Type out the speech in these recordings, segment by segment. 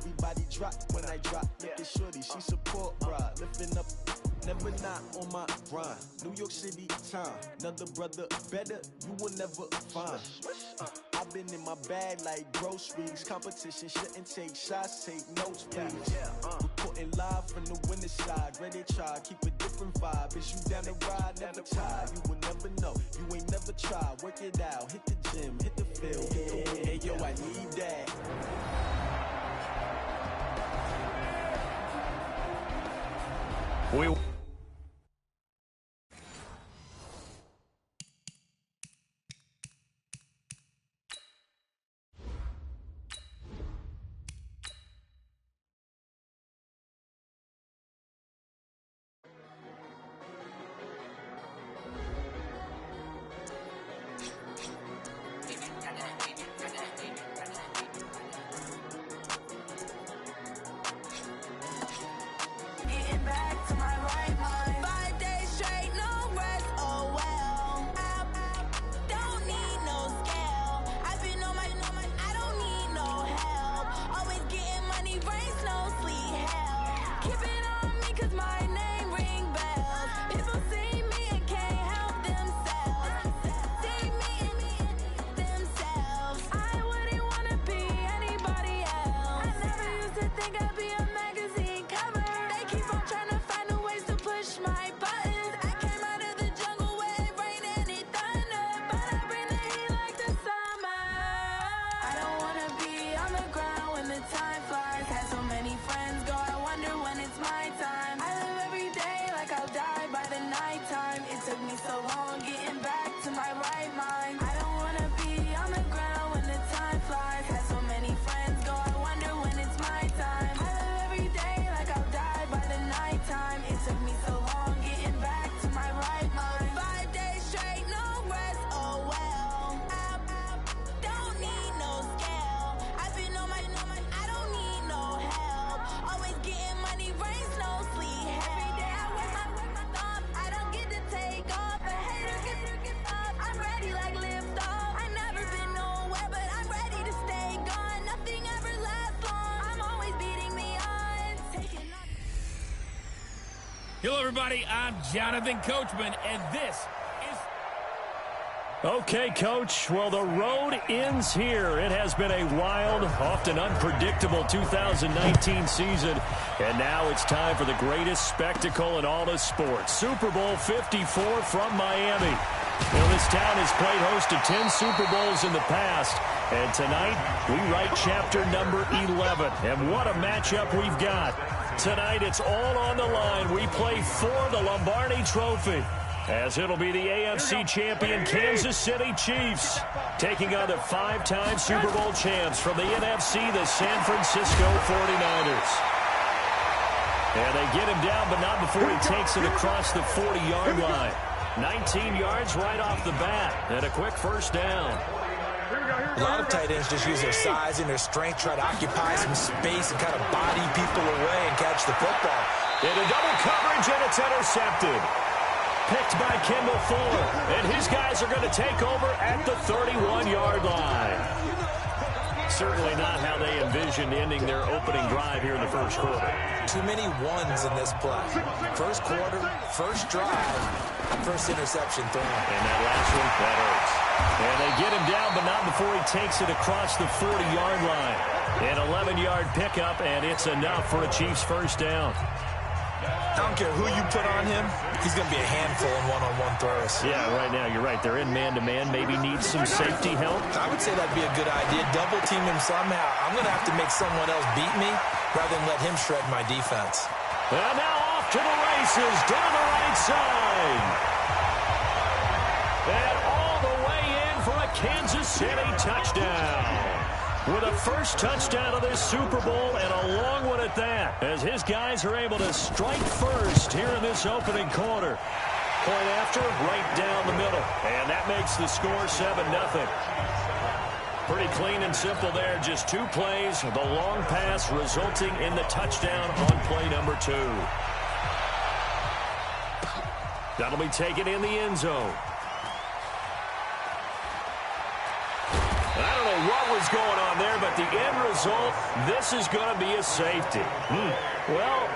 Everybody drop when I drop. Look at shorty, she support bride. Lifting up, never not on my grind. New York City time, another brother better, you will never find. I've been in my bag like groceries. Competition shouldn't take shots, take notes, please. Reporting live from the winner's side. Ready to try, keep a different vibe. Is you down the ride, never tired. You will never know, you ain't never tried. Work it out, hit the gym, hit the field, hit the win. Hey yo, I need that. Hello, everybody. I'm Jonathan Coachman, and this is... Okay, Coach. Well, the road ends here. It has been a wild, often unpredictable 2019 season, and now it's time for the greatest spectacle in all of sports. Super Bowl 54 from Miami. Well, this town has played host to 10 Super Bowls in the past, and tonight we write chapter number 11. And what a matchup we've got. Tonight, it's all on the line. We play for the Lombardi Trophy, as it'll be the AFC champion Kansas City Chiefs taking on the five-time Super Bowl champs from the NFC, the San Francisco 49ers. And they get him down, but not before he takes it across the 40-yard line. 19 yards right off the bat, and a quick first down. A lot of tight ends just use their size and their strength, try to occupy some space and kind of body people away and catch the football. Into double coverage, and it's intercepted. Picked by Kendall Fuller, and his guys are going to take over at the 31-yard line. Certainly not how they envisioned ending their opening drive here in the first quarter. Too many ones in this play. First quarter, first drive, first interception thrown. And that last one, that hurts. And they get him down, but not before he takes it across the 40-yard line. An 11-yard pickup, and it's enough for a Chiefs first down. I don't care who you put on him, he's going to be a handful in one-on-one throws. Yeah, right now, you're right. They're in man-to-man, maybe need some safety help. I would say that'd be a good idea. Double team him somehow. I'm going to have to make someone else beat me rather than let him shred my defense. And now off to the races down the right side. And all the way in for a Kansas City touchdown. With a first touchdown of this Super Bowl, and a long one at that, as his guys are able to strike first here in this opening quarter. Point after, right down the middle, and that makes the score 7-0. Pretty clean and simple there, just two plays, the long pass resulting in the touchdown on play number 2. That'll be taken in the end zone. I don't know what was going on there, but the end result, this is going to be a safety. Well,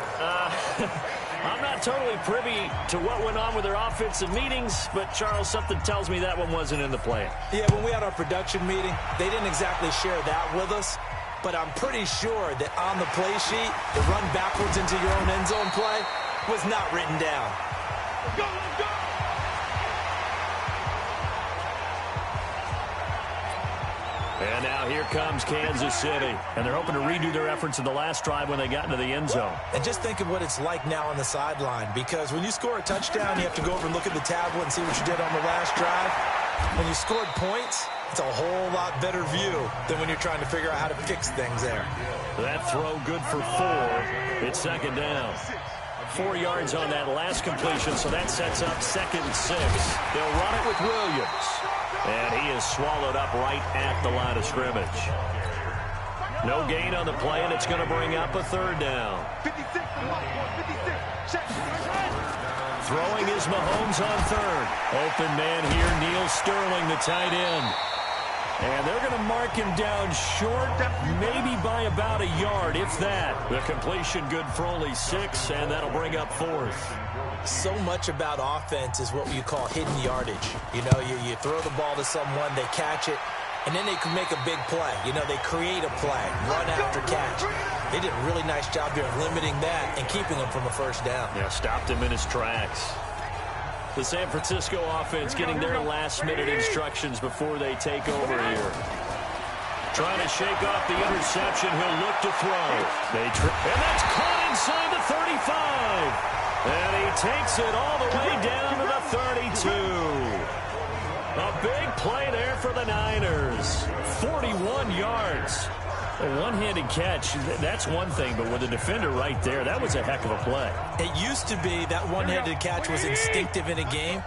I'm not totally privy to what went on with their offensive meetings, but, Charles, something tells me that one wasn't in the plan. Yeah, when we had our production meeting, they didn't exactly share that with us, but I'm pretty sure that on the play sheet, the run backwards into your own end zone play was not written down. Let's go, let's go! And now here comes Kansas City. And they're hoping to redo their efforts in the last drive when they got into the end zone. And just think of what it's like now on the sideline, because when you score a touchdown, you have to go over and look at the tablet and see what you did on the last drive. When you scored points, it's a whole lot better view than when you're trying to figure out how to fix things there. That throw good for 4. It's second down. 4 yards on that last completion, so that sets up 2nd and 6. They'll run it with Williams. And he is swallowed up right at the line of scrimmage. No gain on the play, and it's going to bring up a 3rd down. 56, check. Throwing is Mahomes on 3rd. Open man here, Neil Sterling, the tight end. And they're going to mark him down short, maybe by about a yard, if that. The completion good for only 6, and that'll bring up 4th. So much about offense is what you call hidden yardage. You know, you throw the ball to someone, they catch it, and then they can make a big play. You know, they create a play, run after catch. They did a really nice job there of limiting that and keeping him from a 1st down. Yeah, stopped him in his tracks. The San Francisco offense getting their last-minute instructions before they take over here. Trying to shake off the interception. He'll look to throw. And that's caught inside the 35. And he takes it all the way down to the 32. A big play there for the Niners. 41 yards. A one-handed catch, that's one thing, but with a defender right there, that was a heck of a play. It used to be that one-handed catch was instinctive in a game.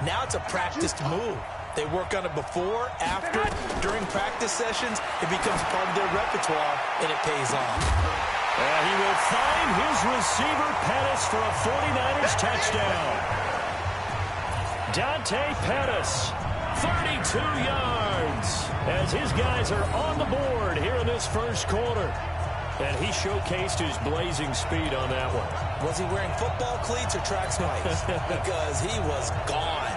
Now it's a practiced move. They work on it before, after, during practice sessions. It becomes part of their repertoire, and it pays off. And he will find his receiver, Pettis, for a 49ers touchdown. Dante Pettis, 32 yards, as his guys are on the board here in this first quarter. And he showcased his blazing speed on that one. Was he wearing football cleats or track spikes? Because he was gone.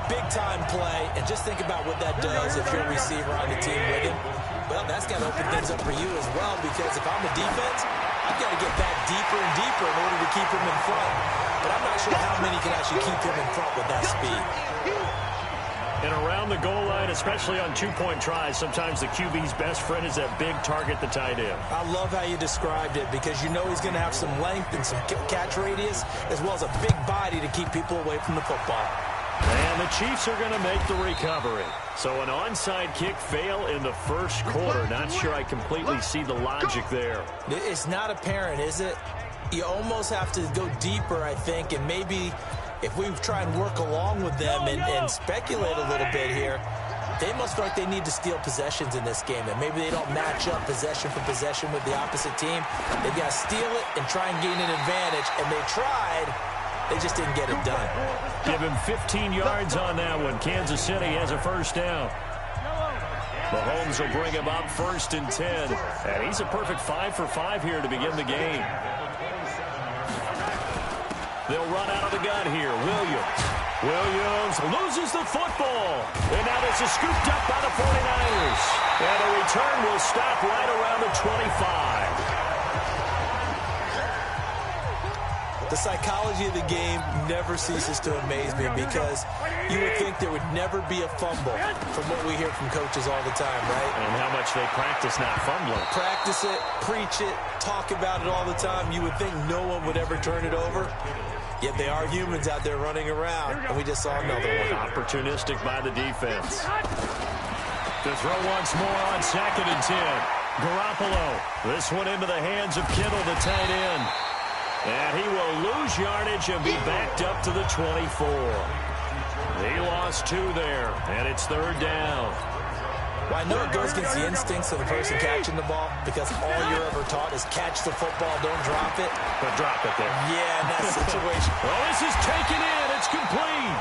Big-time play, and just think about what that does if you're a receiver on the team with him. Well, that's got to open things up for you as well, because if I'm a defense, I've got to get back deeper and deeper in order to keep him in front. But I'm not sure how many can actually keep him in front with that speed. And around the goal line, especially on two-point tries, sometimes the QB's best friend is that big target, the tight end. I love how you described it, because you know he's going to have some length and some catch radius, as well as a big body to keep people away from the football. And the Chiefs are going to make the recovery. So an onside kick fail in the first quarter. Not sure I completely see the logic there. It's not apparent, is it? You almost have to go deeper, I think, and maybe if we try and work along with them and speculate a little bit here, they must feel like they need to steal possessions in this game, and maybe they don't match up possession for possession with the opposite team. They've got to steal it and try and gain an advantage, and they tried. They just didn't get it done. Give him 15 yards on that one. Kansas City has a first down. Mahomes will bring him up 1st and 10. And he's a perfect 5 for 5 here to begin the game. They'll run out of the gun here. Williams loses the football. And now this is scooped up by the 49ers. And the return will stop right around the 25. The psychology of the game never ceases to amaze me, because you would think there would never be a fumble from what we hear from coaches all the time, right? And how much they practice not fumbling. Practice it, preach it, talk about it all the time. You would think no one would ever turn it over. Yet they are humans out there running around, and we just saw another one. Opportunistic by the defense. To throw once more on 2nd and 10. Garoppolo. This one into the hands of Kittle, the tight end. And he will lose yardage and be backed up to the 24. He lost 2 there, and it's 3rd down. Well, I know it goes against the instincts of the person catching the ball, because all you're ever taught is catch the football, don't drop it. But drop it there. Yeah, in that situation. Well, this is taken in. It's complete.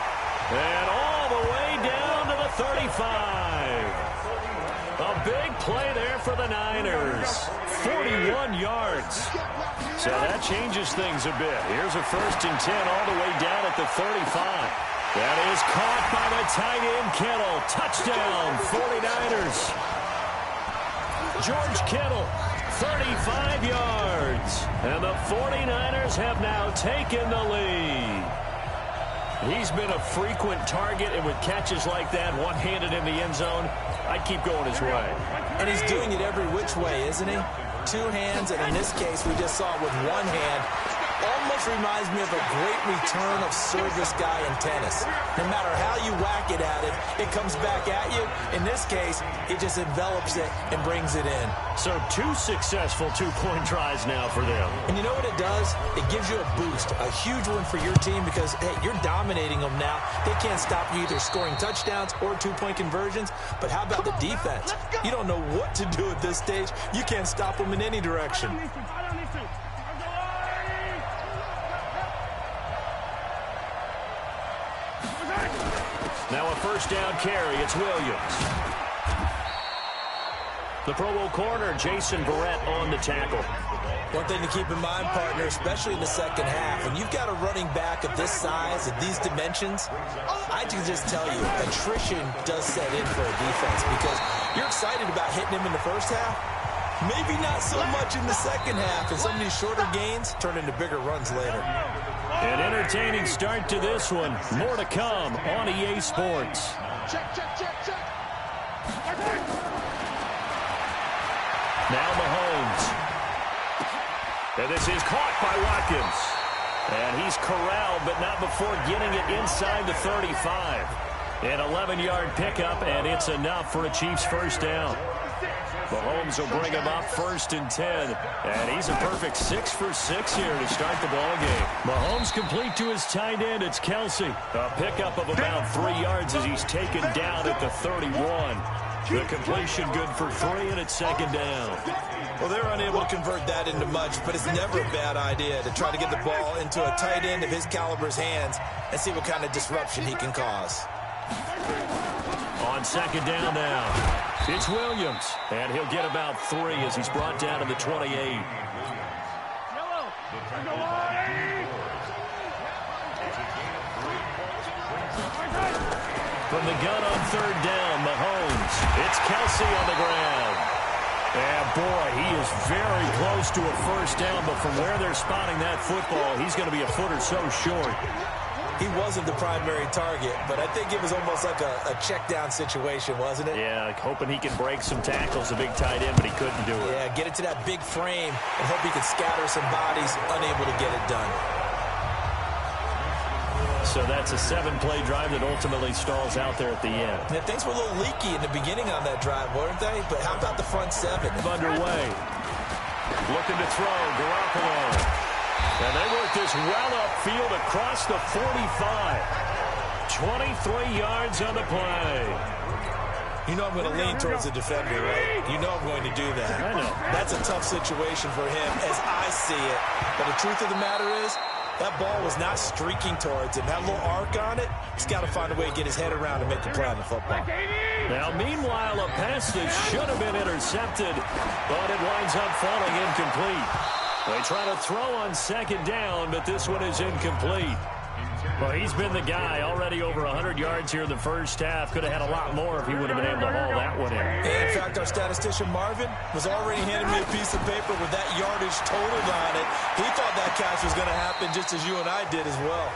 And all the way down to the 35. A big play there for the Niners. 41 yards. So that changes things a bit. Here's a 1st and 10 all the way down at the 35. That is caught by the tight end, Kittle. Touchdown, 49ers. George Kittle, 35 yards. And the 49ers have now taken the lead. He's been a frequent target, and with catches like that, one-handed in the end zone, I'd keep going his way. And he's doing it every which way, isn't he? 2 hands, and in this case, we just saw it with 1 hand. Almost reminds me of a great return of service guy in tennis. No matter how you whack it at it, it comes back at you. In this case, it just envelops it and brings it in. So 2 successful two-point tries now for them. And you know what it does? It gives you a boost, a huge one for your team because, hey, you're dominating them now. They can't stop you either scoring touchdowns or 2-point conversions. But how about the defense? You don't know what to do at this stage. You can't stop them in any direction. Now a 1st down carry. It's Williams. The Pro Bowl corner, Jason Verrett, on the tackle. One thing to keep in mind, partner, especially in the second half, when you've got a running back of this size, of these dimensions, I can just tell you, attrition does set in for a defense because you're excited about hitting him in the first half. Maybe not so much in the second half, and some of these shorter gains turn into bigger runs later. An entertaining start to this one. More to come on EA Sports. Now Mahomes. And this is caught by Watkins. And he's corralled, but not before getting it inside the 35. An 11-yard pickup, and it's enough for a Chiefs 1st down. Mahomes will bring him up 1st and 10. And he's a perfect 6 for 6 here to start the ball game. Mahomes complete to his tight end. It's Kelsey. A pickup of about 3 yards as he's taken down at the 31. The completion good for 3, and it's 2nd down. Well, they're unable to convert that into much, but it's never a bad idea to try to get the ball into a tight end of his caliber's hands and see what kind of disruption he can cause. On 2nd down now. It's Williams, and he'll get about 3 as he's brought down to the 28. From the gun on 3rd down, Mahomes. It's Kelsey on the ground. And, boy, he is very close to a 1st down, but from where they're spotting that football, he's going to be a foot or so short. He wasn't the primary target, but I think it was almost like a check-down situation, wasn't it? Yeah, hoping he can break some tackles, a big tight end, but he couldn't do it. Yeah, get it to that big frame and hope he could scatter some bodies, unable to get it done. So that's a 7-play drive that ultimately stalls out there at the end. And things were a little leaky in the beginning on that drive, weren't they? But how about the front 7? Underway. Looking to throw, Garoppolo. And they work this well upfield across the 45. 23 yards on the play. You know I'm going to lean towards the defender, right? You know I'm going to do that. I know. That's a tough situation for him as I see it. But the truth of the matter is, that ball was not streaking towards him. That little arc on it, he's got to find a way to get his head around and make the play on the football. Now, meanwhile, a pass that should have been intercepted, but it winds up falling incomplete. They try to throw on 2nd down, but this one is incomplete. Well, he's been the guy already over 100 yards here in the first half. Could have had a lot more if he would have been able to haul that one in. In fact, our statistician Marvin was already handing me a piece of paper with that yardage totaled on it. He thought that catch was going to happen just as you and I did as well.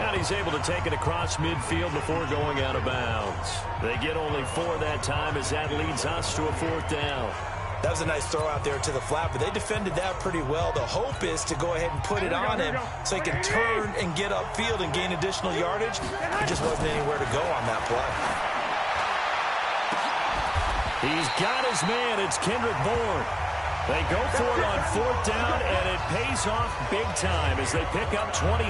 And he's able to take it across midfield before going out of bounds. They get only 4 that time as that leads us to a 4th down. That was a nice throw out there to the flat, but they defended that pretty well. The hope is to go ahead and put it on him so he can turn and get upfield and gain additional yardage. He just wasn't anywhere to go on that play. He's got his man. It's Kendrick Bourne. They go for it on 4th down, and it pays off big time as they pick up 29.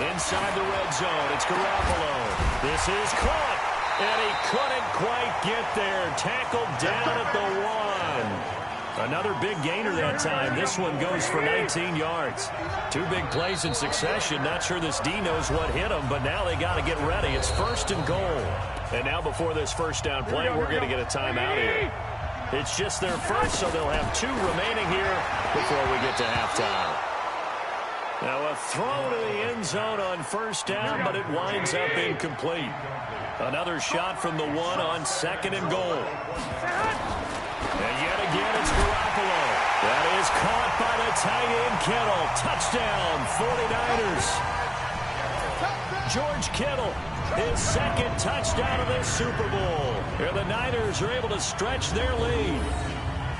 Inside the red zone, it's Garoppolo. This is caught. And he couldn't quite get there. Tackled down at the 1. Another big gainer that time. This one goes for 19 yards. 2 big plays in succession. Not sure this D knows what hit them, but now they got to get ready. It's 1st and goal. And now before this first down play, we're going to get a timeout here. It's just their first, so they'll have 2 remaining here before we get to halftime. Now a throw to the end zone on 1st down, but it winds up incomplete. Another shot from the 1 on 2nd and goal. And yet again, it's Garoppolo. That is caught by the tight end, Kittle. Touchdown, 49ers. George Kittle, his 2nd touchdown of this Super Bowl. And the Niners are able to stretch their lead.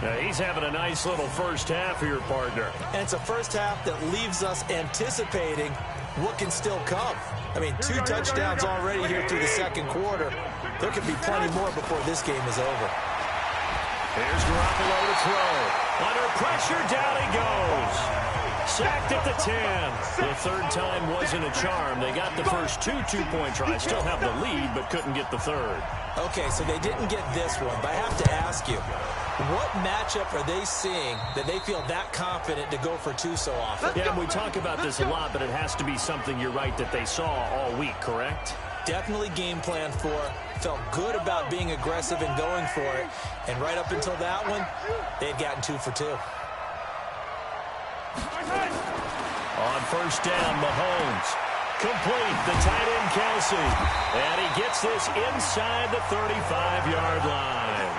Now, he's having a nice little first half here, partner. And it's a first half that leaves us anticipating what can still come. I mean, 2 touchdowns already here through the 2nd quarter. There could be plenty more before this game is over. Here's Garoppolo to throw. Under pressure, down he goes. Sacked at the 10. The 3rd time wasn't a charm. They got the first 2 two-point tries. Still have the lead, but couldn't get the 3rd. Okay, so they didn't get this one, but I have to ask you, what matchup are they seeing that they feel that confident to go for 2 so often? Yeah, we talk about this a lot, but it has to be something, you're right, that they saw all week, correct? Definitely game plan for, felt good about being aggressive and going for it, and right up until that one, they had gotten 2 for 2. On 1st down, Mahomes. Complete, the tight end, Kelsey. And he gets this inside the 35-yard line.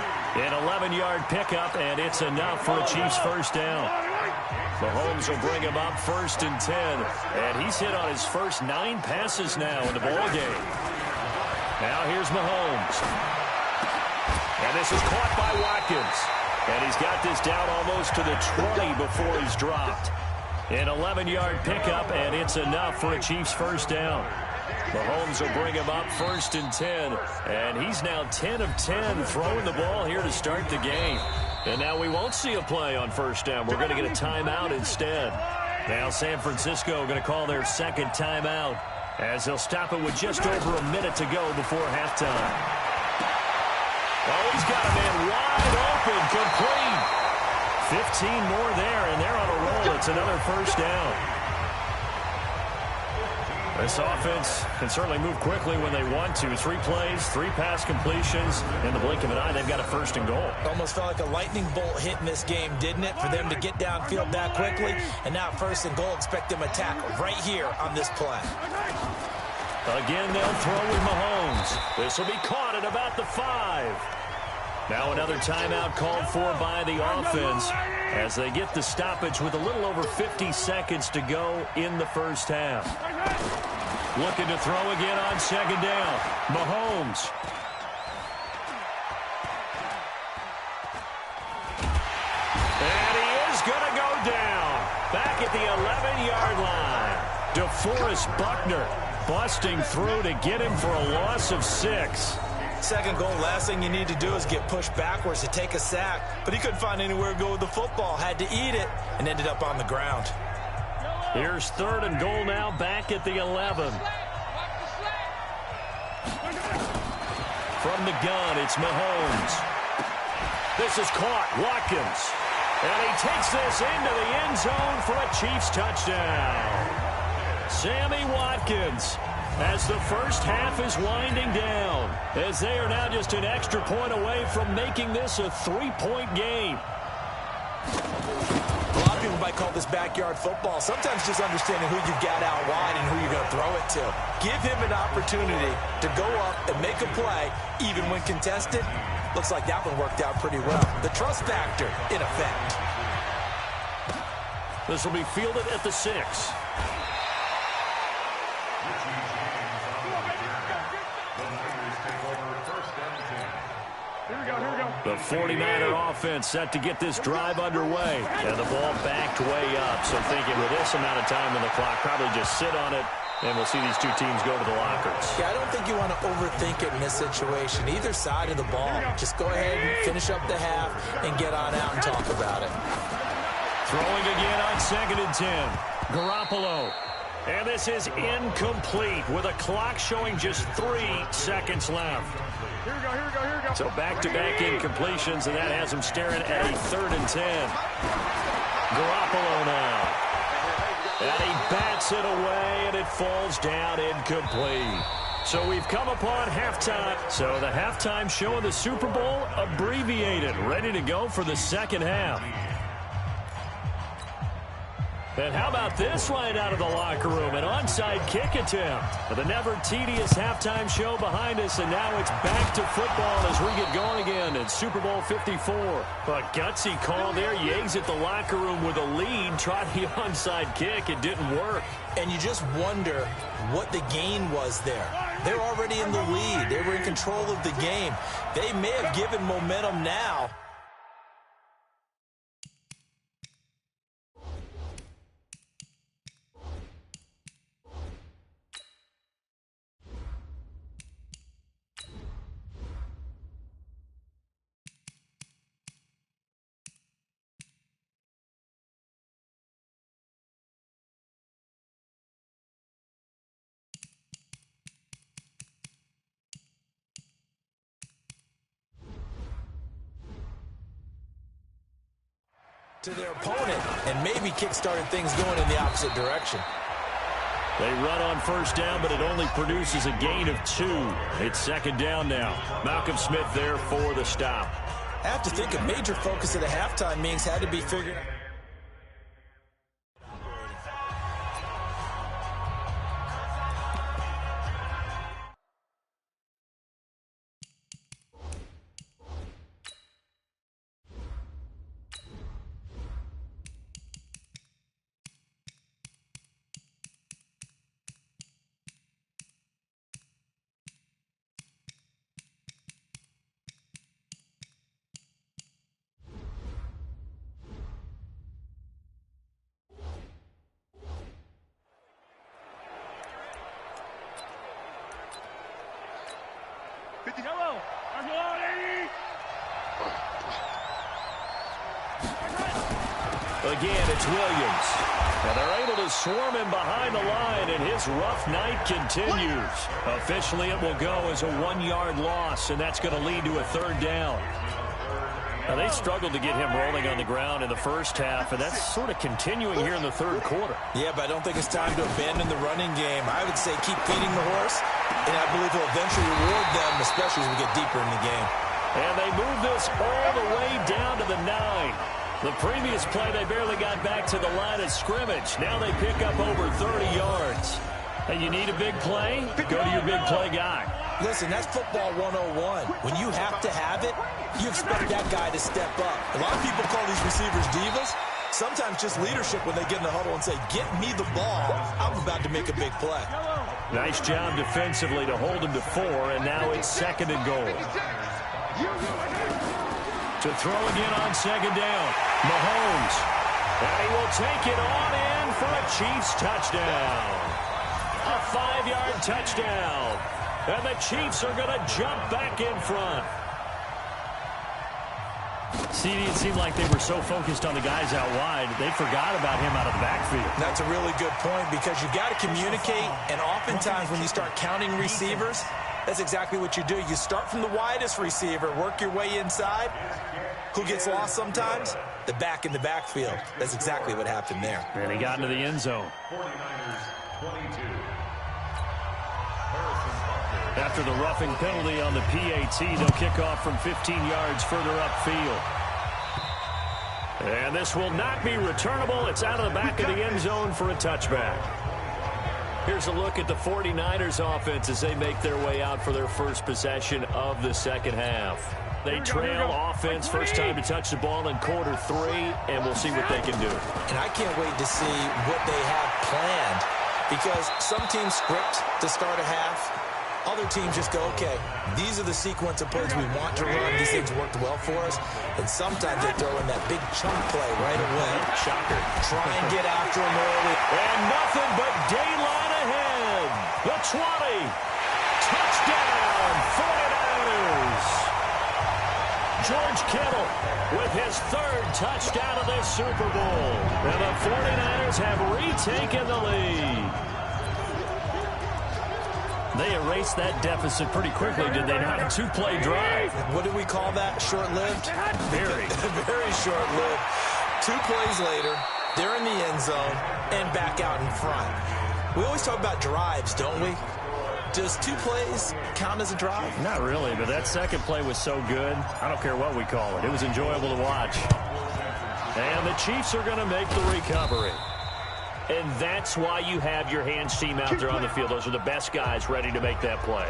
An 11-yard pickup, and it's enough for a Chiefs first down. Mahomes will bring him up 1st and 10. And he's hit on his first 9 passes now in the ball game. Now here's Mahomes. And this is caught by Watkins. And he's got this down almost to the 20 before he's dropped. An 11-yard pickup, and it's enough for a Chiefs first down. Mahomes will bring him up 1st and 10. And he's now 10 of 10 throwing the ball here to start the game. And now we won't see a play on 1st down. We're going to get a timeout instead. Now San Francisco going to call their 2nd timeout as they'll stop it with just over a minute to go before halftime. Oh, he's got a man wide open, complete. 15 more there, and they're on a roll. It's another first down. This offense can certainly move quickly when they want to. 3 plays, 3 pass completions. In the blink of an eye, they've got a 1st and goal. Almost felt like a lightning bolt hit in this game, didn't it? For them to get downfield that quickly. And now 1st and goal, expect them to attack right here on this play. Again, they'll throw with Mahomes. This will be caught at about the 5. Now another timeout called for by the offense as they get the stoppage with a little over 50 seconds to go in the first half. Looking to throw again on 2nd down. Mahomes. And he is going to go down. Back at the 11-yard line. DeForest Buckner busting through to get him for a loss of 6. 2nd goal, last thing you need to do is get pushed backwards to take a sack. But he couldn't find anywhere to go with the football. Had to eat it and ended up on the ground. Here's 3rd and goal now, back at the 11. From the gun, it's Mahomes. This is caught, Watkins. And he takes this into the end zone for a Chiefs touchdown. Sammy Watkins, as the first half is winding down, as they are now just an extra point away from making this a 3-point game. A lot of people might call this backyard football. Sometimes just understanding who you've got out wide and who you're going to throw it to. Give him an opportunity to go up and make a play, even when contested. Looks like that one worked out pretty well. The trust factor, in effect. This will be fielded at the 6. The 49er offense set to get this drive underway. And the ball backed way up. So thinking with this amount of time on the clock, probably just sit on it, and we'll see these 2 teams go to the lockers. Yeah, I don't think you want to overthink it in this situation. Either side of the ball. Just go ahead and finish up the half and get on out and talk about it. Throwing again on 2nd and 10. Garoppolo. And this is incomplete with a clock showing just 3 seconds left. Here we go. So back-to-back incompletions, and that has him staring at a 3rd and 10. Garoppolo now. And he bats it away, and it falls down incomplete. So we've come upon halftime. So the halftime show of the Super Bowl abbreviated, ready to go for the second half. And how about this right out of the locker room? An onside kick attempt. The never tedious halftime show behind us, and now it's back to football as we get going again in Super Bowl 54. A gutsy call there. Yates at the locker room with a lead. Tried the onside kick. It didn't work. And you just wonder what the gain was there. They're already in the lead. They were in control of the game. They may have given momentum now. To their opponent, and maybe kick-started things going in the opposite direction. They run on first down, but it only produces a gain of 2. It's second down now. Malcolm Smith there for the stop. I have to think a major focus of the halftime meetings had to be figured out. Again, it's Williams. And they're able to swarm him behind the line, and his rough night continues. Officially, it will go as a 1-yard loss, and that's going to lead to a 3rd down. Now, they struggled to get him rolling on the ground in the first half, and that's sort of continuing here in the 3rd quarter. Yeah, but I don't think it's time to abandon the running game. I would say keep feeding the horse, and I believe he'll eventually reward them, especially as we get deeper in the game. And they move this all the way down to the 9. The previous play, they barely got back to the line of scrimmage. Now they pick up over 30 yards. And you need a big play? Go to your big play guy. Listen, that's football 101. When you have to have it, you expect that guy to step up. A lot of people call these receivers divas. Sometimes just leadership when they get in the huddle and say, get me the ball. I'm about to make a big play. Nice job defensively to hold him to 4, and now it's 2nd and goal. To throw again on 2nd down. Mahomes. And he will take it on in for a Chiefs touchdown. A 5-yard touchdown. And the Chiefs are going to jump back in front. CD, it seemed like they were so focused on the guys out wide, they forgot about him out of the backfield. That's a really good point because you've got to communicate, and oftentimes when you start counting receivers, that's exactly what you do. You start from the widest receiver, work your way inside. Who gets lost sometimes? The back in the backfield. That's exactly what happened there. And he got into the end zone. After the roughing penalty on the PAT, they'll kick off from 15 yards further upfield. And this will not be returnable. It's out of the back of the end zone for a touchback. Here's a look at the 49ers offense as they make their way out for their first possession of the second half. They trail offense, first time to touch the ball in quarter 3, and we'll see what they can do. And I can't wait to see what they have planned because some teams script to start a half. Other teams just go, okay, these are the sequence of plays we want to run. These things worked well for us. And sometimes they throw in that big chunk play right away. Shocker. Try and get after them early. And nothing but daylight ahead. The 20. Touchdown, 49ers. George Kittle with his 3rd touchdown of this Super Bowl. And the 49ers have retaken the lead. They erased that deficit pretty quickly, did they not? A two-play drive. What do we call that? Short-lived? Very. Very short-lived. 2 plays later, they're in the end zone and back out in front. We always talk about drives, don't we? Does 2 plays count as a drive? Not really, but that second play was so good. I don't care what we call it. It was enjoyable to watch. And the Chiefs are going to make the recovery. And that's why you have your hands team out there on the field. Those are the best guys ready to make that play.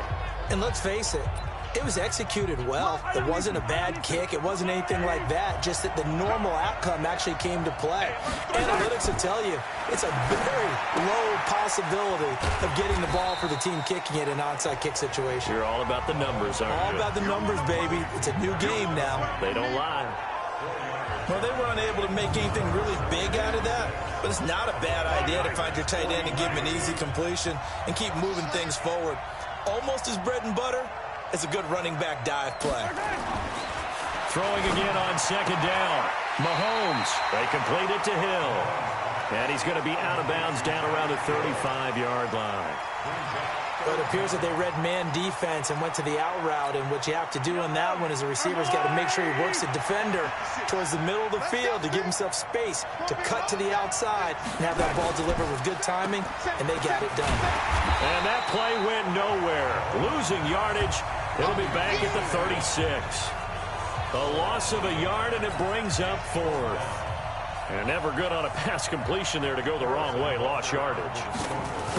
And let's face it, it was executed well. It wasn't a bad kick. It wasn't anything like that. Just that the normal outcome actually came to play. Analytics will tell you it's a very low possibility of getting the ball for the team kicking it in an onside kick situation. You're all about the numbers, aren't you? All about the numbers, baby. It's a new game now. They don't lie. Well, they were unable to make anything really big out of that, but it's not a bad idea to find your tight end and give him an easy completion and keep moving things forward. Almost as bread and butter as a good running back dive play. Throwing again on second down. Mahomes, they complete it to Hill. And he's going to be out of bounds down around the 35-yard line. But it appears that they read man defense and went to the out route, and what you have to do on that one is the receiver's got to make sure he works the defender towards the middle of the field to give himself space to cut to the outside and have that ball delivered with good timing, and they got it done. And that play went nowhere. Losing yardage. It'll be back at the 36. A loss of a yard, and it brings up 4th. And never good on a pass completion there to go the wrong way. Lost yardage.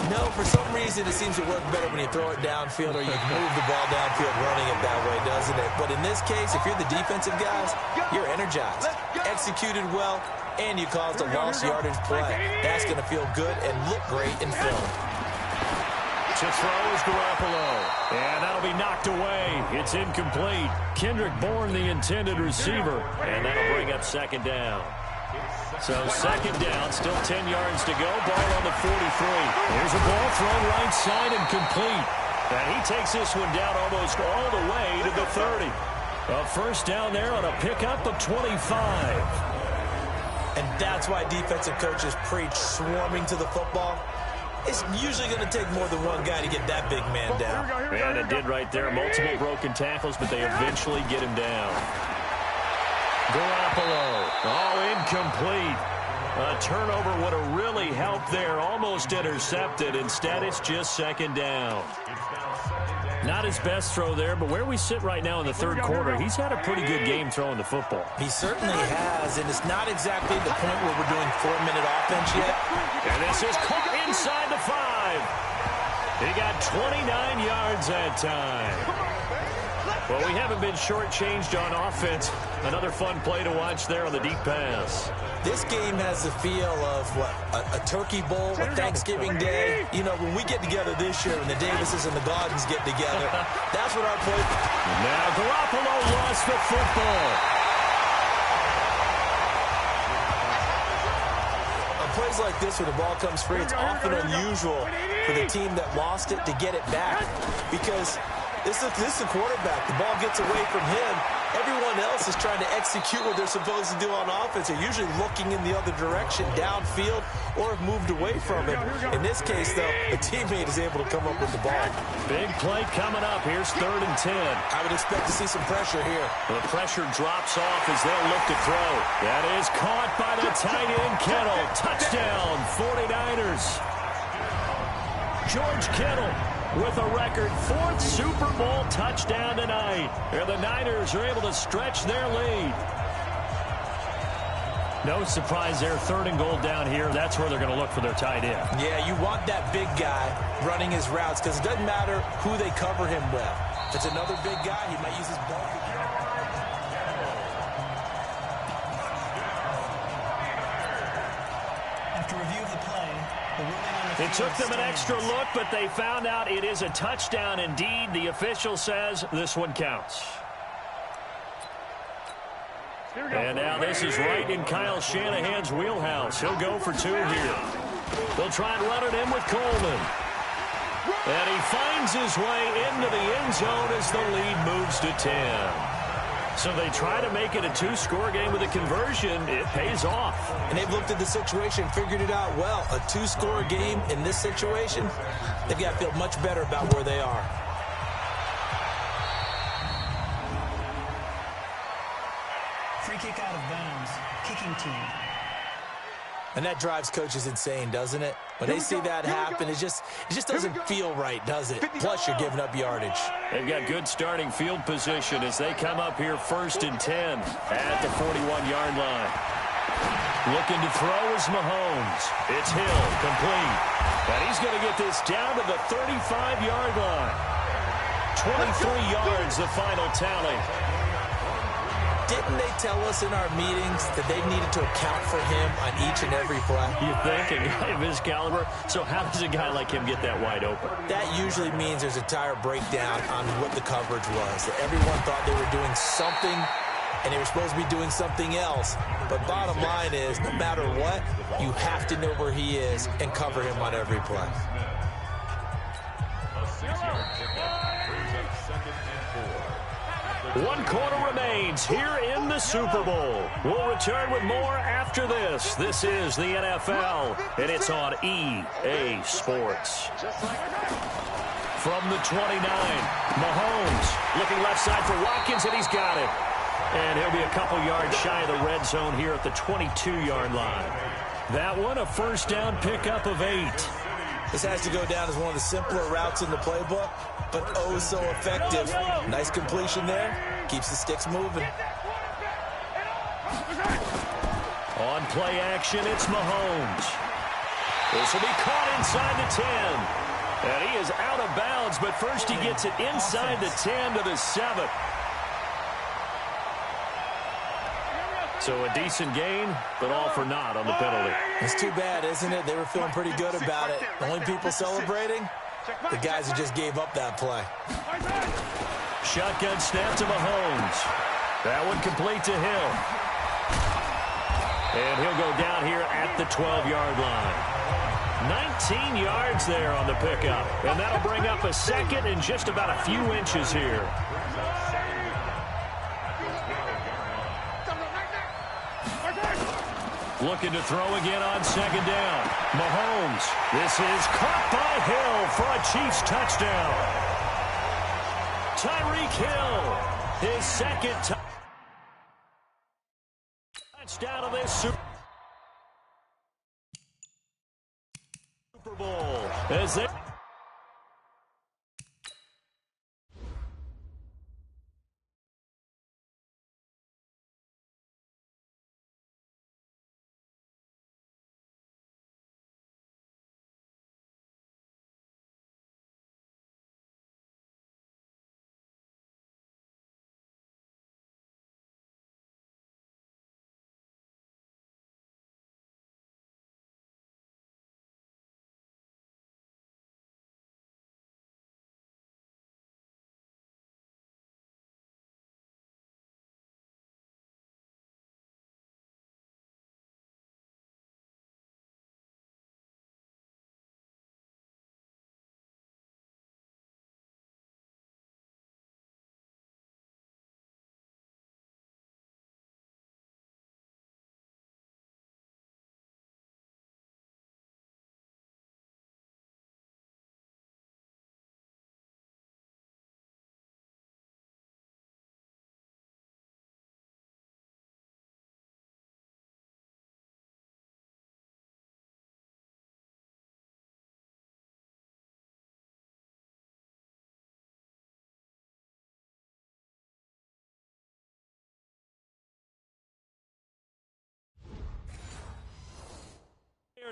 No, for some reason it seems to work better when you throw it downfield or you move the ball downfield running it that way, doesn't it? But in this case, if you're the defensive guys, you're energized, executed well, and you caused a lost yardage play. That's going to feel good and look great in film. To throw is Garoppolo. And that'll be knocked away. It's incomplete. Kendrick Bourne, the intended receiver. And that'll bring up second down. So second down, still 10 yards to go. Ball on the 43. Here's a ball thrown right side and complete. And he takes this one down almost all the way to the 30. A first down there on a pickup of 25. And that's why defensive coaches preach swarming to the football. It's usually going to take more than one guy to get that big man down. And it did right there. Multiple broken tackles, but they eventually get him down. Garoppolo. Oh, incomplete. A turnover would have really helped there. Almost intercepted. Instead, it's just second down. Not his best throw there, but where we sit right now in the third quarter, he's had a pretty good game throwing the football. He certainly has, and it's not exactly the point where we're doing 4-minute offense yet. And this is caught inside the 5. He got 29 yards that time. Well, we haven't been shortchanged on offense. Another fun play to watch there on the deep pass. This game has the feel of, what, a turkey bowl, a Thanksgiving day. You know, when we get together this year and the Davises and the Gardens get together, that's what our play. Now Garoppolo lost the football. On plays like this where the ball comes free, it's often unusual for the team that lost it to get it back because this is the quarterback. The ball gets away from him. Everyone else is trying to execute what they're supposed to do on offense. They're usually looking in the other direction, downfield, or have moved away from him. In this case, though, the teammate is able to come up with the ball. Big play coming up. Here's 3rd and 10. I would expect to see some pressure here. The pressure drops off as they'll look to throw. That is caught by the tight end, Kittle. Touchdown, 49ers. George Kittle with a record 4th Super Bowl touchdown tonight. And the Niners are able to stretch their lead. No surprise there, 3rd and goal down here. That's where they're going to look for their tight end. Yeah, you want that big guy running his routes because it doesn't matter who they cover him with. If it's another big guy, he might use his bulk. After review of the play, the ruling on the it took them an extra look, but they found out it is a touchdown indeed. The official says this one counts. And now this is right in Kyle Shanahan's wheelhouse. He'll go for 2 here. They'll try and run it in with Coleman. And he finds his way into the end zone as the lead moves to 10. So they try to make it a 2-score game with a conversion. It pays off. And they've looked at the situation, figured it out well. A 2-score game in this situation, they've got to feel much better about where they are. Free kick out of bounds. Kicking team. And that drives coaches insane, doesn't it? When they see that happen, it just doesn't feel right, does it? Plus, you're giving up yardage. They've got good starting field position as they come up here 1st and 10 at the 41-yard line. Looking to throw is Mahomes. It's Hill, complete. And he's going to get this down to the 35-yard line. 23 yards, the final tally. Didn't they tell us in our meetings that they needed to account for him on each and every play? You think? A guy of his caliber? So how does a guy like him get that wide open? That usually means there's a tire breakdown on what the coverage was. That everyone thought they were doing something, and they were supposed to be doing something else. But bottom line is, no matter what, you have to know where he is and cover him on every play. A 6-yard pickup brings up 2nd and 4. 1 quarter remains here in the Super Bowl. We'll return with more after this. This is the NFL, and it's on EA Sports. From the 29, Mahomes looking left side for Watkins, and he's got it. And he'll be a couple yards shy of the red zone here at the 22-yard line. That one, a first down pickup of 8. This has to go down as one of the simpler routes in the playbook, but oh so effective. Nice completion there. Keeps the sticks moving. On play action, it's Mahomes. This will be caught inside the 10. And he is out of bounds, but first he gets it inside the 10 to the 7. So a decent gain, but all for naught on the penalty. It's too bad, isn't it? They were feeling pretty good about it. The only people celebrating, the guys who just gave up that play. Shotgun snap to Mahomes. That one complete to Hill. And he'll go down here at the 12-yard line. 19 yards there on the pickup. And that'll bring up a second and just about a few inches here. Looking to throw again on 2nd down. Mahomes. This is caught by Hill for a Chiefs touchdown. Tyreek Hill, his 2nd touchdown of this Super Bowl. As they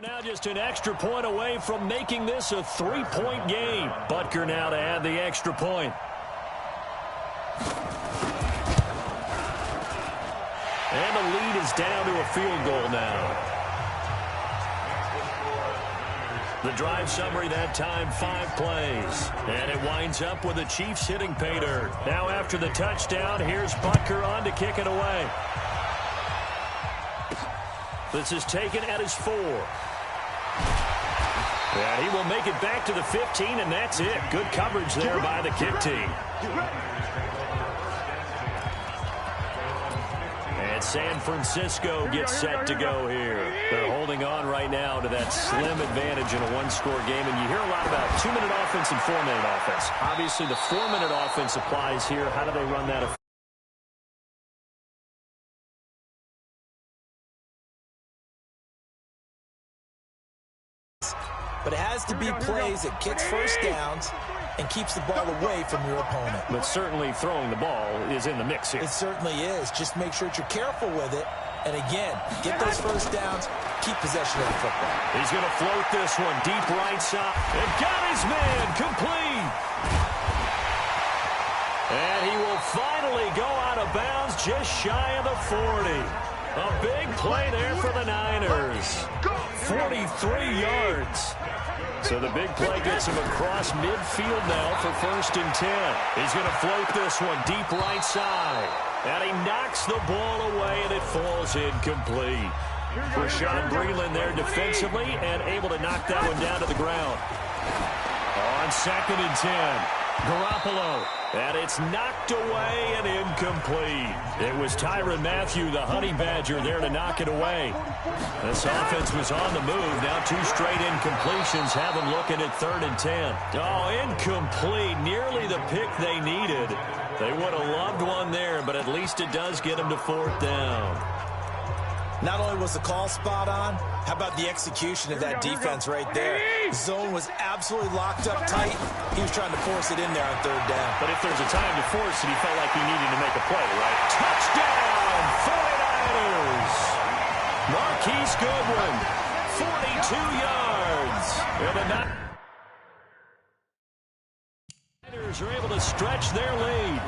now just an extra point away from making this a 3-point game. Butker now to add the extra point. And the lead is down to a field goal now. The drive summary that time, 5 plays. And it winds up with the Chiefs hitting pay dirt. Now after the touchdown, here's Butker on to kick it away. This is taken at his 4. And he will make it back to the 15, and that's it. Good coverage there by the kick team. And And San Francisco gets set to go here. They're holding on right now to that slim advantage in a one-score game. And you hear a lot about 2-minute offense and 4-minute offense. Obviously, the 4-minute offense applies here. How do they run that? But it has to be plays that kicks first downs and keeps the ball away from your opponent. But certainly throwing the ball is in the mix here. It certainly is. Just make sure that you're careful with it. And again, get those first downs, keep possession of the football. He's going to float this one deep right side. And got his man complete. And he will finally go out of bounds just shy of the 40. A big play there for the Niners. 43 yards. So the big play gets him across midfield now for 1st and 10. He's going to float this one deep right side. And he knocks the ball away, and it falls incomplete. Rashawn Breeland there defensively and able to knock that one down to the ground. On 2nd and 10. Garoppolo, and it's knocked away and incomplete. It was Tyrann Mathieu, the Honey Badger, there to knock it away. This offense was on the move. Now 2 straight incompletions have them looking at 3rd and 10. Oh, incomplete. Nearly the pick they needed. They would have loved one there, but at least it does get them to 4th down. Not only was the call spot on, how about the execution of that defense right there? Zone was absolutely locked up tight. He was trying to force it in there on 3rd down. But if there's a time to force it, he felt like he needed to make a play, right? Touchdown, 49ers! Marquise Goodwin, 42 yards. And the Niners are able to stretch their lead.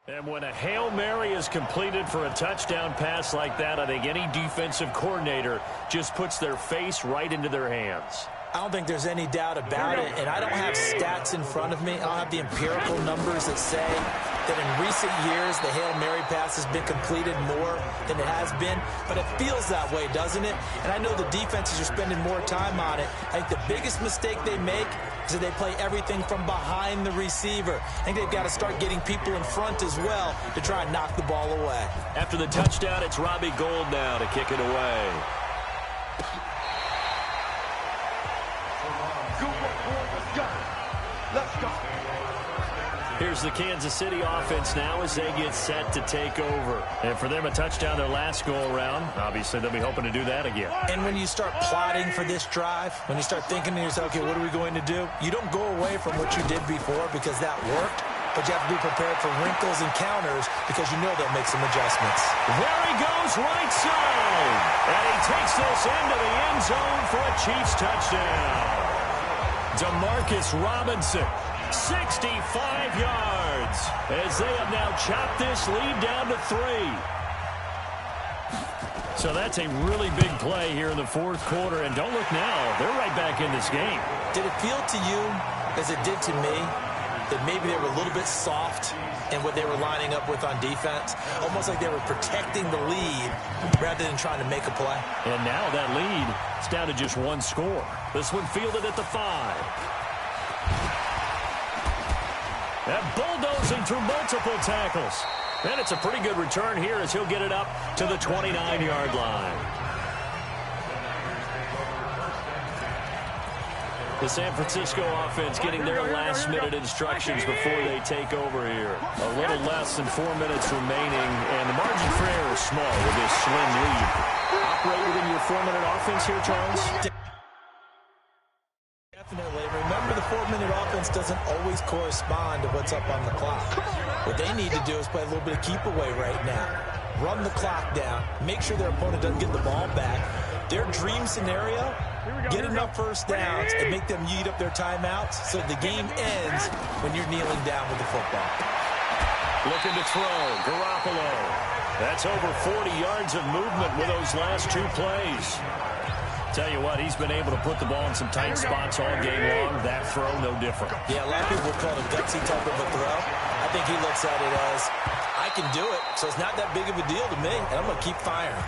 And when a Hail Mary is completed for a touchdown pass like that, I think any defensive coordinator just puts their face right into their hands. I don't think there's any doubt about it, and I don't have stats in front of me. I don't have the empirical numbers that say that in recent years the Hail Mary pass has been completed more than it has been, but it feels that way, doesn't it? And I know the defenses are spending more time on it. I think the biggest mistake they make is that they play everything from behind the receiver. I think they've got to start getting people in front as well to try and knock the ball away. After the touchdown, it's Robbie Gould now to kick it away. Here's the Kansas City offense now as they get set to take over. And for them, a touchdown their last go-around. Obviously, they'll be hoping to do that again. And when you start plotting for this drive, when you start thinking to yourself, okay, what are we going to do? You don't go away from what you did before because that worked, but you have to be prepared for wrinkles and counters because you know they'll make some adjustments. There he goes right side. And he takes this into the end zone for a Chiefs touchdown. Demarcus Robinson, 65 yards, as they have now chopped this lead down to 3. So that's a really big play here in the 4th quarter, and don't look now, they're right back in this game. Did it feel to you, as it did to me, that maybe they were a little bit soft in what they were lining up with on defense? Almost like they were protecting the lead rather than trying to make a play. And now that lead is down to just 1 score. This one fielded at the 5. And bulldozing through multiple tackles. And it's a pretty good return here as he'll get it up to the 29-yard line. The San Francisco offense getting their last-minute instructions before they take over here. A little less than 4 minutes remaining, and the margin for error is small with this slim lead. Operate within your 4-minute offense here, Charles? Definitely. Remember, the 4-minute offense doesn't always correspond to what's up on the clock. What they need to do is play a little bit of keep away right now. Run the clock down. Make sure their opponent doesn't get the ball back. Their dream scenario Get enough first downs and make them eat up their timeouts so the game ends when you're kneeling down with the football. Looking to throw, Garoppolo. That's over 40 yards of movement with those last 2 plays. Tell you what, he's been able to put the ball in some tight spots all game long. That throw, no different. Yeah, a lot of people call it a gutsy type of a throw. I think he looks at it as, I can do it, so it's not that big of a deal to me, and I'm going to keep firing.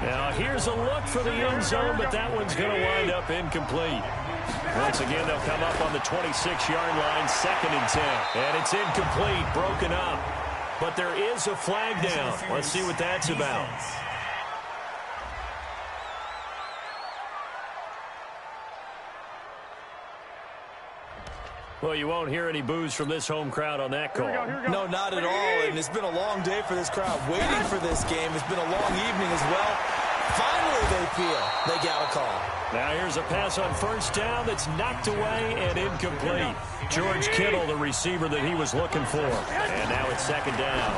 Now, here's a look for the end zone, but that one's going to wind up incomplete. Once again, they'll come up on the 26-yard line, 2nd and 10. And it's incomplete, broken up. But there is a flag down. Let's see what that's about. Well, you won't hear any boos from this home crowd on that call. No, not at all. And it's been a long day for this crowd waiting for this game. It's been a long evening as well. Finally, they feel they got a call. Now here's a pass on first down that's knocked away and incomplete. George Kittle, the receiver that he was looking for. And now it's 2nd down.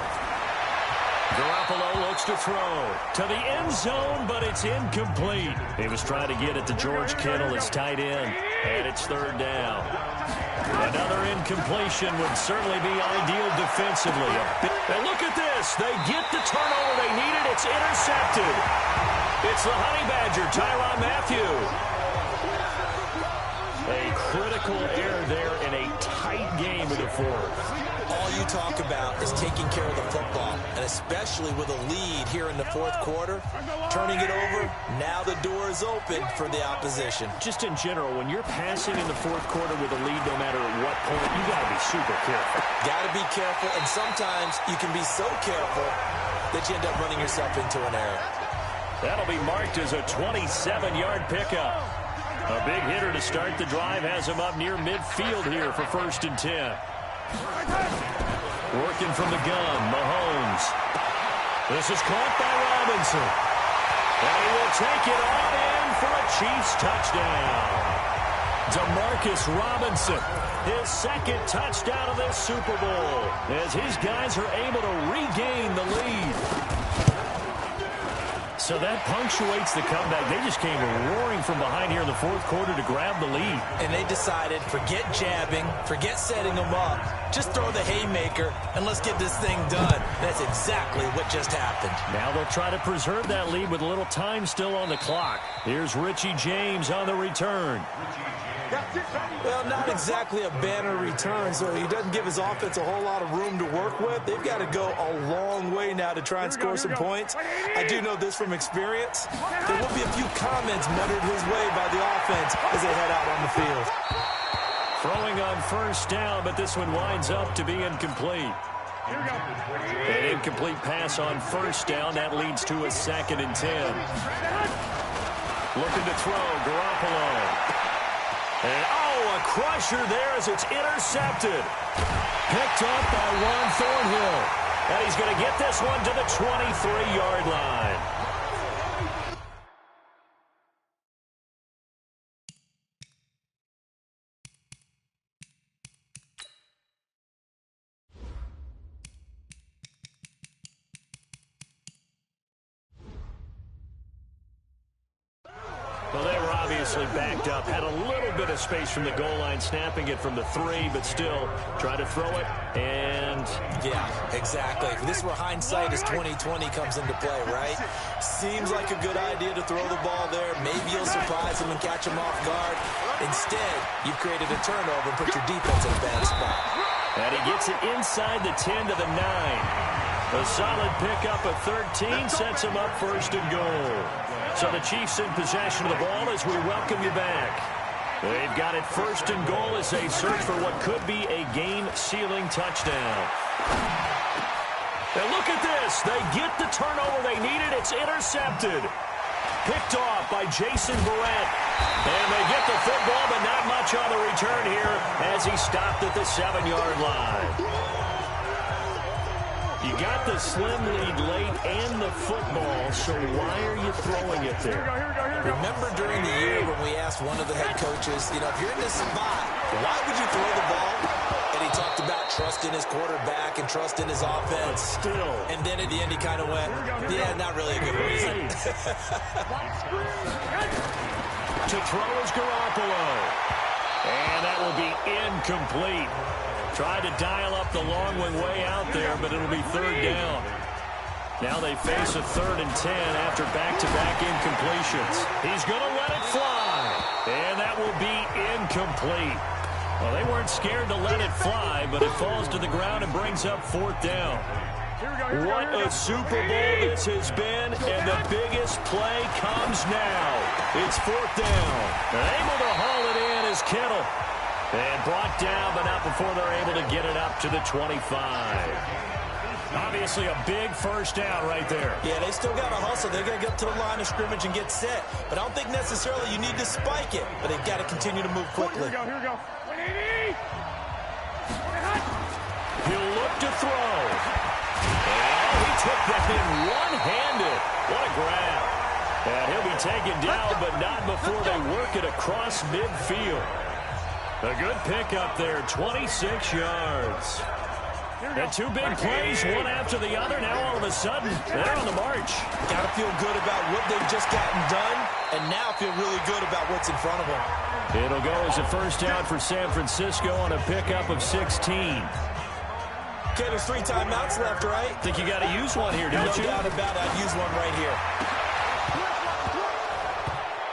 Garoppolo looks to throw to the end zone, but it's incomplete. He was trying to get it to George Kittle, his tight end, and it's 3rd down. Another incompletion would certainly be ideal defensively. And look at this. They get the turnover they needed. It's intercepted. It's the Honey Badger, Tyrann Mathieu. A critical error there in a tight game with the 4th. All you talk about is taking care of the football, and especially with a lead here in the 4th quarter, turning it over, now the door is open for the opposition. Just in general, when you're passing in the 4th quarter with a lead, no matter at what point, you got to be super careful. Got to be careful, and sometimes you can be so careful that you end up running yourself into an error. That'll be marked as a 27-yard pickup. A big hitter to start the drive has him up near midfield here for 1st and 10. Working from the gun, Mahomes. This is caught by Robinson. And he will take it on in for a Chiefs touchdown. Demarcus Robinson, his 2nd touchdown of this Super Bowl, as his guys are able to regain the lead. So that punctuates the comeback. They just came roaring from behind here in the 4th quarter to grab the lead. And they decided, forget jabbing, forget setting them up. Just throw the haymaker, and let's get this thing done. That's exactly what just happened. Now they'll try to preserve that lead with a little time still on the clock. Here's Richie James on the return. Well, not exactly a banner return, so he doesn't give his offense a whole lot of room to work with. They've got to go a long way now to try and score some points. I do know this from experience. There will be a few comments muttered his way by the offense as they head out on the field. Throwing on first down, but this one winds up to be incomplete. An incomplete pass on first down. That leads to a 2nd and 10. Looking to throw, Garoppolo. And, a crusher there as it's intercepted. Picked up by Juan Thornhill. And he's going to get this one to the 23-yard line. Well, they were obviously backed up, had a little bit of space from the goal line, snapping it from the 3, but still try to throw it, and... Yeah, exactly. This is where hindsight is 20/20 comes into play, right? Seems like a good idea to throw the ball there. Maybe you'll surprise them and catch them off guard. Instead, you've created a turnover and put your defense in a bad spot. And he gets it inside the 10 to the 9. A solid pickup of 13 sets him up 1st and goal. So the Chiefs in possession of the ball as we welcome you back. They've got it 1st and goal as they search for what could be a game-sealing touchdown. And look at this. They get the turnover they needed. It's intercepted. Picked off by Jason Barrett. And they get the football, but not much on the return here as he stopped at the 7-yard line. You got the slim lead late and the football, so why are you throwing it there? Remember during the year when we asked one of the head coaches, if you're in this spot, why would you throw the ball? And he talked about trust in his quarterback and trust in his offense. Still. And then at the end he kind of went, yeah, not really a good reason. To throw is Garoppolo. And that will be incomplete. Tried to dial up the long one way out there, but it'll be third down. Now they face a 3rd and 10 after back-to-back incompletions. He's going to let it fly. And that will be incomplete. Well, they weren't scared to let it fly, but it falls to the ground and brings up 4th down. What a Super Bowl this has been, and the biggest play comes now. It's 4th down. They're able to haul it in as Kittle. And brought down, but not before they're able to get it up to the 25. Obviously a big first down right there. Yeah, they still got to hustle. They're going to get to the line of scrimmage and get set. But I don't think necessarily you need to spike it. But they've got to continue to move quickly. Here we go. He'll look to throw. And he took that in one-handed. What a grab. And he'll be taken down, but not before they work it across midfield. A good pickup there, 26 yards. And 2 big plays, one after the other. Now all of a sudden, they're on the march. Got to feel good about what they've just gotten done, and now feel really good about what's in front of them. It'll go as a first down for San Francisco on a pickup of 16. Okay, there's 3 timeouts left, right? Think you got to use one here, don't you? No doubt about it. I'd use one right here.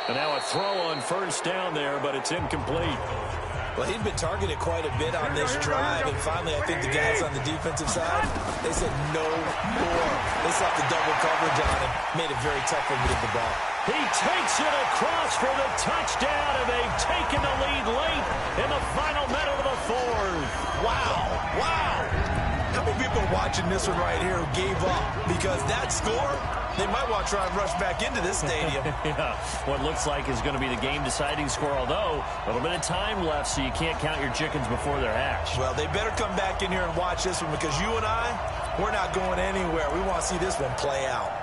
And now a throw on first down there, but it's incomplete. Well, he'd been targeted quite a bit on this drive, and finally I think the guys on the defensive side, they said no more. They slapped the double coverage on him, made it very tough for him to get the ball. He takes it across for the touchdown, and they've taken the lead late in the final minute of the 4th. Wow, wow. How many people are watching this one right here who gave up? Because that score, they might want to try and rush back into this stadium. Yeah, what looks like is going to be the game-deciding score, although a little bit of time left, so you can't count your chickens before they're hatched. Well, they better come back in here and watch this one, because you and I, we're not going anywhere. We want to see this one play out.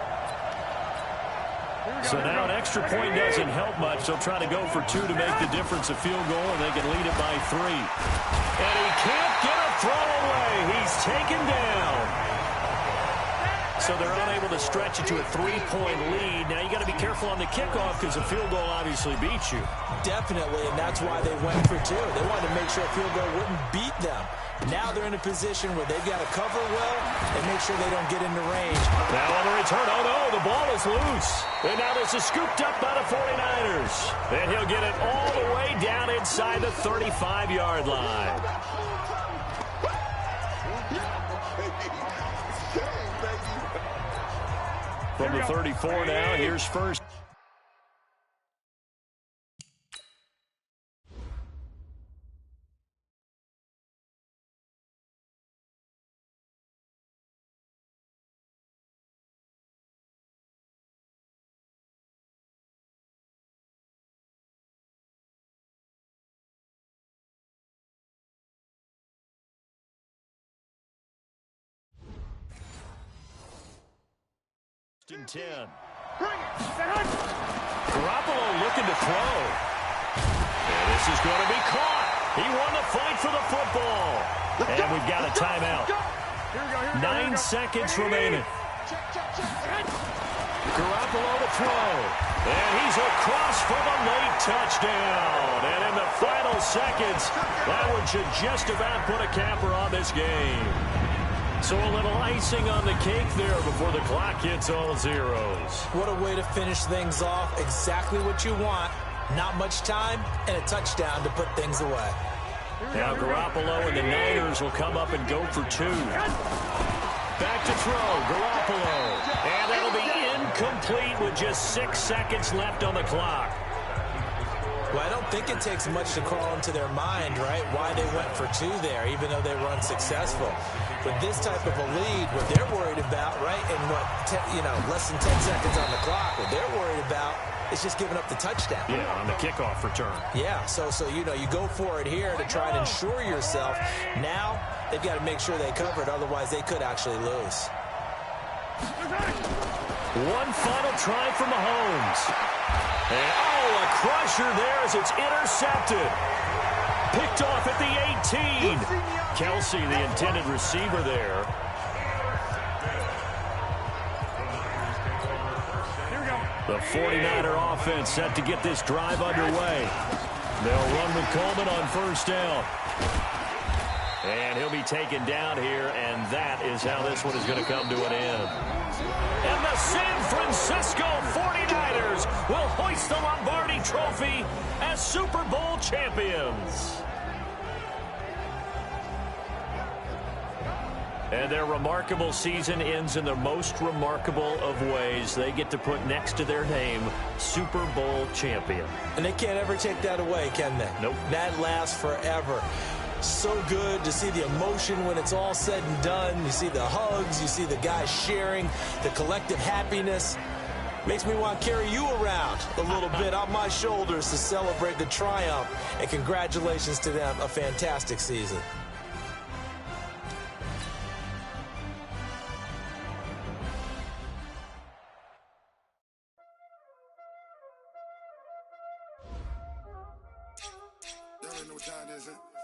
So now an extra point doesn't help much. They'll try to go for 2 to make the difference a field goal, and they can lead it by 3. And he can't get a throw away. He's taken down. So they're unable to stretch it to a 3-point lead. Now you got to be careful on the kickoff because a field goal obviously beats you. Definitely, and that's why they went for 2. They wanted to make sure a field goal wouldn't beat them. Now they're in a position where they've got to cover well and make sure they don't get into range. Now on the return, oh no, the ball is loose. And now this is scooped up by the 49ers. And he'll get it all the way down inside the 35-yard line. From the 34 now, here's first. In 10. Garoppolo looking to throw. And this is going to be caught. He won the fight for the football. And we've got a timeout. 9 seconds remaining. Garoppolo to throw. And he's across for the late touchdown. And in the final seconds, that one should just about put a capper on this game. So a little icing on the cake there before the clock hits all zeros. What a way to finish things off. Exactly what you want. Not much time and a touchdown to put things away. Now Garoppolo and the Niners will come up and go for 2. Back to throw, Garoppolo. And that'll be incomplete with just 6 seconds left on the clock. Well, I don't think it takes much to crawl into their mind, right, why they went for 2 there, even though they were unsuccessful. With this type of a lead, what they're worried about, right, and less than 10 seconds on the clock, what they're worried about is just giving up the touchdown. Yeah, on the kickoff return. Yeah, so you go for it here to try and ensure yourself. Now they've got to make sure they cover it, otherwise they could actually lose. One final try for Mahomes. And, a crusher there as it's intercepted. Picked off at the 18. Kelsey, the intended receiver there. Here we go. The 49er offense set to get this drive underway. They'll run with Coleman on first down. And he'll be taken down here, and that is how this one is going to come to an end. And the San Francisco 49ers will hoist the Lombardi Trophy as Super Bowl champions. And their remarkable season ends in the most remarkable of ways. They get to put next to their name, Super Bowl champion. And they can't ever take that away, can they? Nope. That lasts forever. So good to see the emotion when it's all said and done. You see the hugs, you see the guys sharing, the collective happiness. Makes me want to carry you around a little bit on my shoulders to celebrate the triumph. And congratulations to them, a fantastic season. Y'all know what time it is, huh?